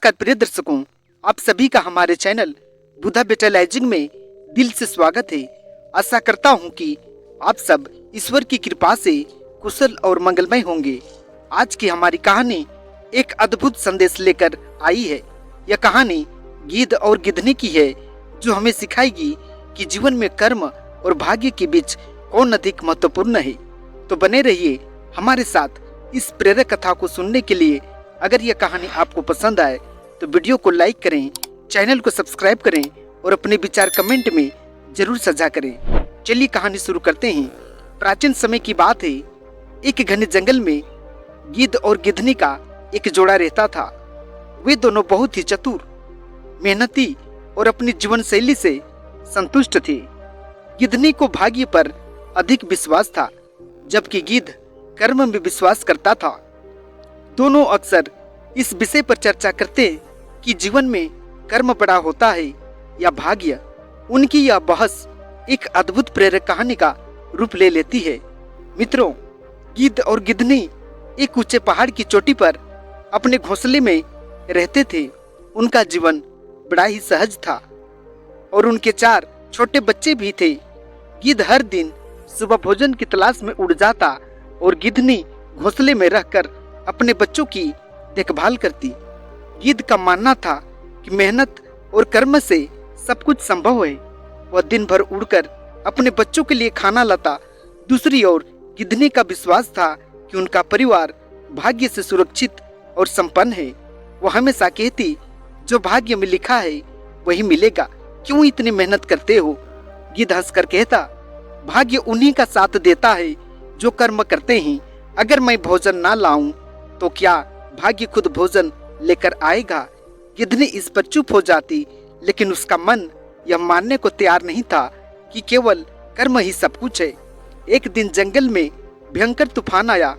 नमस्कार प्रिय दर्शकों, आप सभी का हमारे चैनल बुधा बेटा लाइजिंग में दिल से स्वागत है। आशा करता हूं कि आप सब ईश्वर की कृपा से कुशल और मंगलमय होंगे। आज की हमारी कहानी एक अद्भुत संदेश लेकर आई है। यह कहानी गिद्ध और गिद्धनी की है, जो हमें सिखाएगी कि जीवन में कर्म और भाग्य के बीच कौन अधिक महत्वपूर्ण है। तो बने रहिए हमारे साथ इस प्रेरक कथा को सुनने के लिए। अगर यह कहानी आपको पसंद आए तो वीडियो को लाइक करें, चैनल को सब्सक्राइब करें और अपने विचार कमेंट में जरूर साझा करें। चलिए कहानी शुरू करते हैं। प्राचीन समय की बात है। एक घने जंगल में गिद्ध और गिद्धनी का एक जोड़ा रहता था। वे दोनों बहुत ही चतुर, मेहनती और अपनी जीवन शैली से संतुष्ट थे। गिद्धनी को भाग्य पर अधिक विश्वास था, जबकि गिद्ध कर्म में विश्वास करता था। दोनों अक्सर इस विषय पर चर्चा करते कि जीवन में कर्म बड़ा होता है या भाग्य। उनकी यह बहस एक अद्भुत प्रेरक कहानी का रूप ले लेती है। मित्रों, गिद्ध और गिद्धनी एक ऊंचे पहाड़ की चोटी पर अपने घोंसले में रहते थे। उनका जीवन बड़ा ही सहज था और उनके 4 छोटे बच्चे भी थे। गिद्ध हर दिन सुबह भोजन की तलाश में उड़ जाता और गिद्धनी घोंसले में रहकर अपने बच्चों की देखभाल करती। गिद्ध का मानना था कि मेहनत और कर्म से सब कुछ संभव है। वह दिन भर उड़कर अपने बच्चों के लिए खाना लाता। दूसरी ओर गिद्धनी का विश्वास था कि उनका परिवार भाग्य से सुरक्षित और संपन्न है। वह हमेशा कहती, जो भाग्य में लिखा है वही मिलेगा, क्यों इतनी मेहनत करते हो। गिद्ध हंसकर कहता, भाग्य उन्हीं का साथ देता है जो कर्म करते हैं। अगर मैं भोजन ना लाऊं तो क्या भाग्य खुद भोजन लेकर आएगा। गिद्धनी इस पर चुप हो जाती, लेकिन उसका मन यह मानने को तैयार नहीं था कि केवल कर्म ही सब कुछ है। एक दिन जंगल में भयंकर तूफान आया।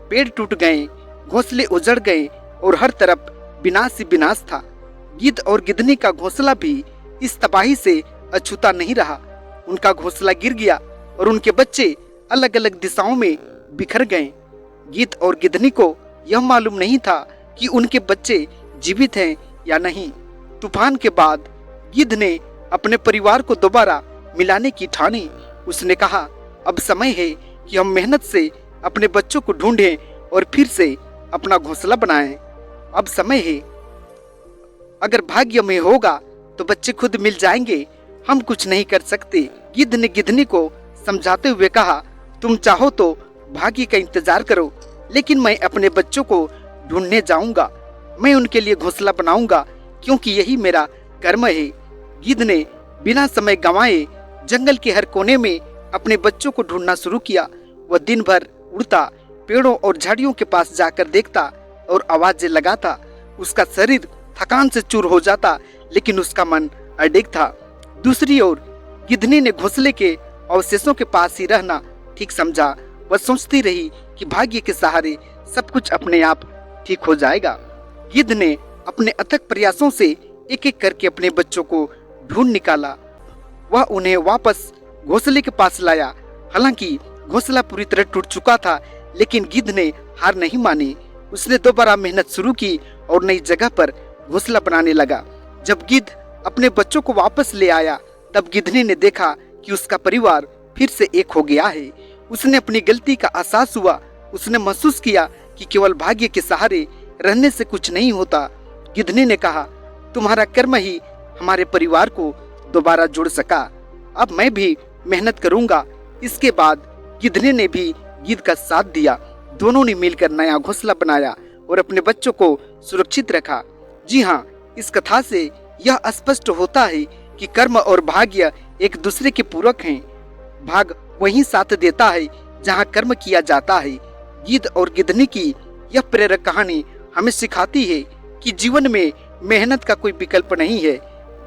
पेड़ टूट गए, घोंसले उजड़ गए और हर तरफ विनाश ही विनाश था। गिद्ध और गिद्धनी का घोंसला भी इस तबाही से अछूता नहीं रहा। उनका घोंसला गिर गया और उनके बच्चे अलग अलग दिशाओं में बिखर गए। गिद्ध और गिद्धनी को यह मालूम नहीं था कि उनके बच्चे जीवित हैं या नहीं। तूफान के बाद गिद्ध ने अपने परिवार को दोबारा मिलाने की ठानी। उसने कहा, अब समय है कि हम मेहनत से अपने बच्चों को ढूंढें और फिर से अपना घोंसला बनाएं। अब समय है, अगर भाग्य में होगा तो बच्चे खुद मिल जाएंगे, हम कुछ नहीं कर सकते। गिद्ध ने गिद्धनी को समझाते हुए कहा, तुम चाहो तो भाग्य का इंतजार करो, लेकिन मैं अपने बच्चों को ढूंढने जाऊंगा। मैं उनके लिए घोंसला बनाऊंगा, क्योंकि यही मेरा कर्म है। गिद्ध ने बिना समय गंवाए जंगल के हर कोने में अपने बच्चों को ढूंढना शुरू किया। वह दिन भर उड़ता, पेड़ों और झाड़ियों के पास जाकर देखता और आवाजें लगाता। उसका शरीर थकान से चूर हो जाता, लेकिन उसका मन अडिग था। दूसरी ओर गिद्धनी ने घोंसले के अवशेषों के पास ही रहना ठीक समझा। वह सोचती रही कि भाग्य के सहारे सब कुछ अपने आप ठीक हो जाएगा। गिद्ध ने अपने अथक प्रयासों से एक एक करके अपने बच्चों को ढूंढ निकाला। वह उन्हें वापस घोंसले के पास लाया। हालांकि घोंसला पूरी तरह टूट चुका था, लेकिन गिद्ध ने हार नहीं मानी। उसने दोबारा मेहनत शुरू की और नई जगह पर घोंसला बनाने लगा। जब गिद्ध अपने बच्चों को वापस ले आया, तब गिद्धनी ने देखा कि उसका परिवार फिर से एक हो गया है। उसने अपनी गलती का एहसास हुआ। उसने महसूस किया कि केवल भाग्य के सहारे रहने से कुछ नहीं होता। गिद्धनी ने कहा, तुम्हारा कर्म ही हमारे परिवार को दोबारा जोड़ सका। अब मैं भी मेहनत करूंगा। इसके बाद गिद्धनी ने भी गिद्ध का साथ दिया। दोनों ने मिलकर नया घोंसला बनाया और अपने बच्चों को सुरक्षित रखा। जी हाँ, इस कथा से यह स्पष्ट होता है कि कर्म और भाग्य एक दूसरे के पूरक हैं। भाग वहीं साथ देता है जहाँ कर्म किया जाता है। गिद्ध और गिद्धनी की यह प्रेरक कहानी हमें सिखाती है कि जीवन में मेहनत का कोई विकल्प नहीं है।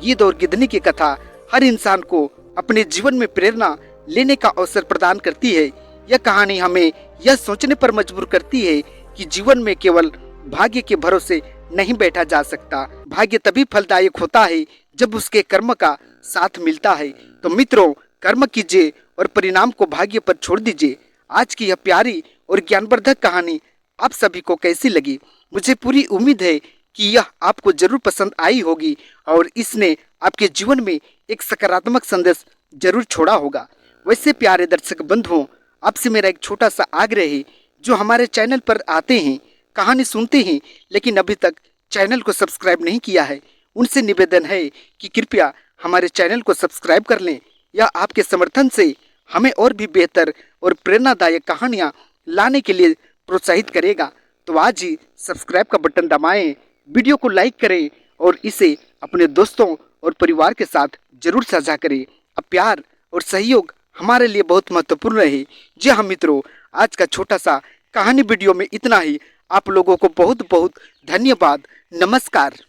गिद्ध और गिद्धनी की कथा हर इंसान को अपने जीवन में प्रेरणा लेने का अवसर प्रदान करती है। यह कहानी हमें यह सोचने पर मजबूर करती है कि जीवन में केवल भाग्य के भरोसे नहीं बैठा जा सकता। भाग्य तभी फलदायक होता है जब उसके कर्म का साथ मिलता है। तो मित्रों, कर्म कीजिए और परिणाम को भाग्य पर छोड़ दीजिए। आज की यह प्यारी और ज्ञानवर्धक कहानी आप सभी को कैसी लगी? मुझे पूरी उम्मीद है कि यह आपको जरूर पसंद आई होगी और इसने आपके जीवन में एक सकारात्मक संदेश जरूर छोड़ा होगा। वैसे प्यारे दर्शक बंधुओं, आपसे मेरा एक छोटा सा आग्रह है, जो हमारे चैनल पर आते हैं, कहानी सुनते हैं, लेकिन अभी तक चैनल को सब्सक्राइब नहीं किया है, उनसे निवेदन है कि कृपया हमारे चैनल को सब्सक्राइब कर लें। यह आपके समर्थन से हमें और भी बेहतर और प्रेरणादायक कहानियाँ लाने के लिए प्रोत्साहित करेगा। तो आज ही सब्सक्राइब का बटन दबाएं, वीडियो को लाइक करें और इसे अपने दोस्तों और परिवार के साथ जरूर साझा करें। अब प्यार और सहयोग हमारे लिए बहुत महत्वपूर्ण है। जी हाँ मित्रों, आज का छोटा सा कहानी वीडियो में इतना ही। आप लोगों को बहुत बहुत धन्यवाद। नमस्कार।